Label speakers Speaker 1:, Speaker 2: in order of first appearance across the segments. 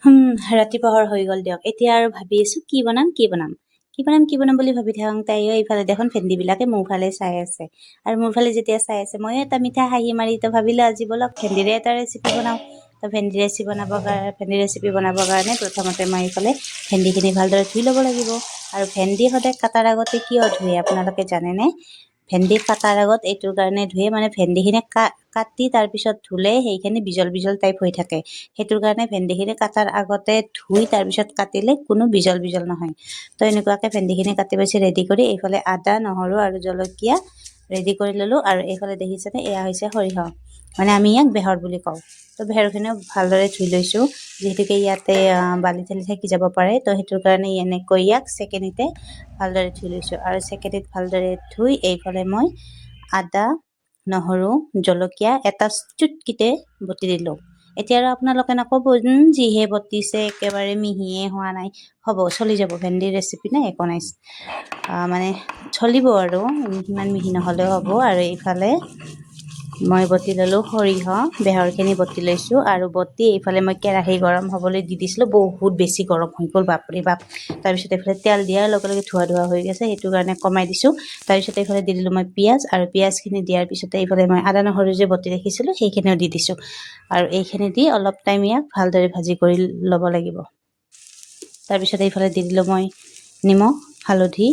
Speaker 1: ৰাতি পহৰ হৈ গ'ল দিয়ক। এতিয়া আৰু ভাবি আছো কি বনাম বুলি ভাবি থাকোঁতে এইফালে দেখোন ভেন্দিবিলাকে মোৰ ফালে চাই আছে। আৰু মোৰ ফালে যেতিয়া চাই আছে ময়ো এটা মিঠা হাঁহি মাৰি তো ভাবিলোঁ আজি বলক ভেন্দিৰে এটা ৰেচিপি বনাওঁ। তো ভেন্দি ৰেচিপি বনাবৰ কাৰণে প্ৰথমতে মই এইফালে ভেন্দিখিনি ভালদৰে ধুই ল'ব লাগিব। আৰু ভেন্দি সদায় কাটাৰ আগতে কিয় ধুই আপোনালোকে জানেনে? ভেন্দি কাটাৰ আগত এইটোৰ কাৰণে ধুয়ে, মানে ভেন্দিখিনি কাটি তাৰপিছত ধুলে সেইখিনি বিজল টাইপ হৈ থাকে। সেইটোৰ কাৰণে ভেন্দিখিনি কাটাৰ আগতে ধুই তাৰপিছত কাটিলে কোনো বিজল নহয়। তো এনেকুৱাকৈ ভেন্দিখিনি কাটি পাইছে ৰেডি কৰি এইফালে আদা, নহৰু আৰু জলকীয়া ৰেডি কৰি ল'লোঁ। আৰু এইফালে দেখিছেনে, এয়া হৈছে সৰিয়হ, মানে আমি ইয়াক বেহৰ বুলি কওঁ। তো বেহৰখিনিও ভালদৰে ধুই লৈছোঁ, যিহেতুকে ইয়াতে বালি চালি থাকি যাব পাৰে। তো সেইটোৰ কাৰণে এনেকৈ ইয়াক চেকেনিতে ভালদৰে ধুই লৈছোঁ। আৰু চেকেনিত ভালদৰে ধুই এইফালে মই আদা, নহৰু, জলকীয়া এটা চুটকিতে বটি দিলোঁ। এতিয়া আৰু আপোনালোকে নক'ব যিহে বটিছে একেবাৰে মিহিয়ে হোৱা নাই। হ'ব, চলি যাব, ভেন্দিৰ ৰেচিপি নাই, একো নাই, মানে চলিব আৰু ইমান মিহি নহ'লেও হ'ব। আৰু এইফালে মই বটি ল'লোঁ সৰিয়হ, বেহৰখিনি বটি লৈছোঁ। আৰু বটি এইফালে মই কেৰাহী গৰম হ'বলৈ দি দিছিলোঁ, বহুত বেছি গৰম হৈ গ'ল, বাপৰে বাপ। তাৰপিছত এইফালে তেল দিয়াৰ লগে লগে ধোৱা হৈ গৈছে, সেইটো কাৰণে কমাই দিছোঁ। তাৰপিছত এইফালে দি দিলোঁ মই পিঁয়াজ, আৰু পিঁয়াজখিনি দিয়াৰ পিছতে এইফালে মই আদা নহৰু যে বটি ৰাখিছিলোঁ সেইখিনিও দি দিছোঁ। আৰু এইখিনি দি অলপ টাইম ইয়াক ভালদৰে ভাজি কৰি ল'ব লাগিব। তাৰপিছত এইফালে দি দিলোঁ মই নিমখ, হালধি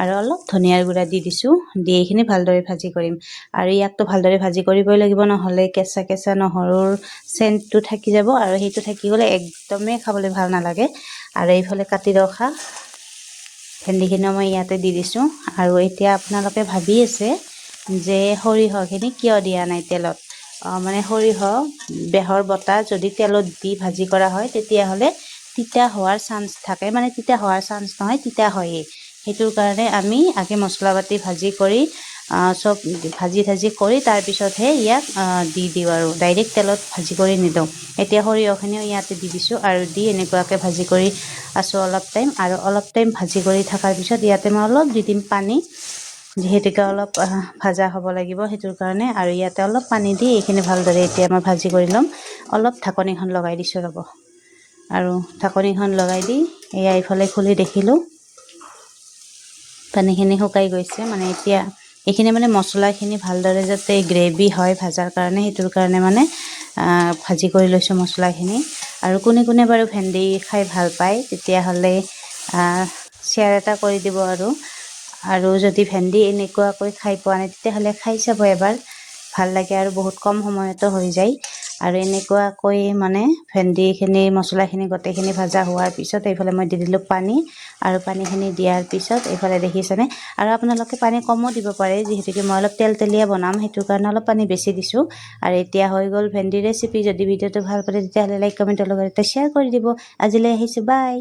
Speaker 1: আৰু অলপ ধনিয়াৰ গুড়া দি দিছোঁ। দি এইখিনি ভালদৰে ভাজি কৰিম। আৰু ইয়াকতো ভালদৰে ভাজি কৰিবই লাগিব, নহ'লে কেঁচা নহৰুৰ চেণ্টটো থাকি যাব, আৰু সেইটো থাকি গ'লে একদমেই খাবলৈ ভাল নালাগে। আৰু এইফালে কাটি ৰখা ভেন্দিখিনিও মই ইয়াতে দি দিছোঁ। আৰু এতিয়া আপোনালোকে ভাবি আছে যে সৰিয়হখিনি কিয় দিয়া নাই তেলত। মানে সৰিয়হ বেহৰ বটা যদি তেলত দি ভাজি কৰা হয় তেতিয়াহ'লে তিতা হোৱাৰ চান্স থাকে, মানে তিতা হোৱাৰ চান্স নহয়, তিতা হয়েই। সেইটোৰ কাৰণে আমি আগে মছলা পাতি ভাজি কৰি চব ভাজি কৰি তাৰপিছতহে ইয়াক দি দিওঁ, আৰু ডাইৰেক্ট তেলত ভাজি কৰি নিদিওঁ। এতিয়া সৰিয়হখিনিও ইয়াতে দি দিছোঁ, আৰু দি এনেকুৱাকৈ ভাজি কৰি আছোঁ অলপ টাইম। আৰু অলপ টাইম ভাজি কৰি থকাৰ পিছত ইয়াতে মই অলপ দি দিম পানী, যিহেতুকে অলপ ভাজা হ'ব লাগিব সেইটোৰ কাৰণে। আৰু ইয়াতে অলপ পানী দি এইখিনি ভালদৰে এতিয়া মই ভাজি কৰি ল'ম। অলপ ঢাকনিখন লগাই দিছোঁ ৰ'ব। আৰু ঢাকনিখন লগাই দি এয়া এইফালে খুলি দেখিলোঁ পানীখিনি শুকাই গৈছে। মানে এতিয়া এইখিনি মানে মছলাখিনি ভালদৰে যাতে গ্ৰেভি হয় ভাজাৰ কাৰণে, সেইটোৰ কাৰণে মানে ভাজি কৰি লৈছোঁ মছলাখিনি। আৰু কোনে বাৰু ভেন্দি খাই ভাল পায় তেতিয়াহ'লে শ্বেয়াৰ এটা কৰি দিব। আৰু যদি ভেন্দি এনেকুৱাকৈ খাই পোৱা নাই তেতিয়াহ'লে খাই চাব এবাৰ, ভাল লাগে আৰু বহুত কম সময়তো হৈ যায়। আৰু এনেকুৱাকৈ মানে ভেন্দিখিনি মছলাখিনি গোটেইখিনি ভাজা হোৱাৰ পিছত এইফালে মই দি দিলোঁ পানী। আৰু পানীখিনি দিয়াৰ পিছত এইফালে দেখিছেনে, আৰু আপোনালোকে পানী কমো দিব পাৰে, যিহেতুকে মই অলপ তেলতেলীয়া বনাম সেইটো কাৰণে অলপ পানী বেছি দিছোঁ। আৰু এতিয়া হৈ গ'ল ভেন্দিৰ ৰেচিপি। যদি ভিডিঅ'টো ভাল পালে তেতিয়াহ'লে লাইক, কমেণ্টৰ লগত এটা শ্বেয়াৰ কৰি দিব। আজিলৈ আহিছোঁ, বাই।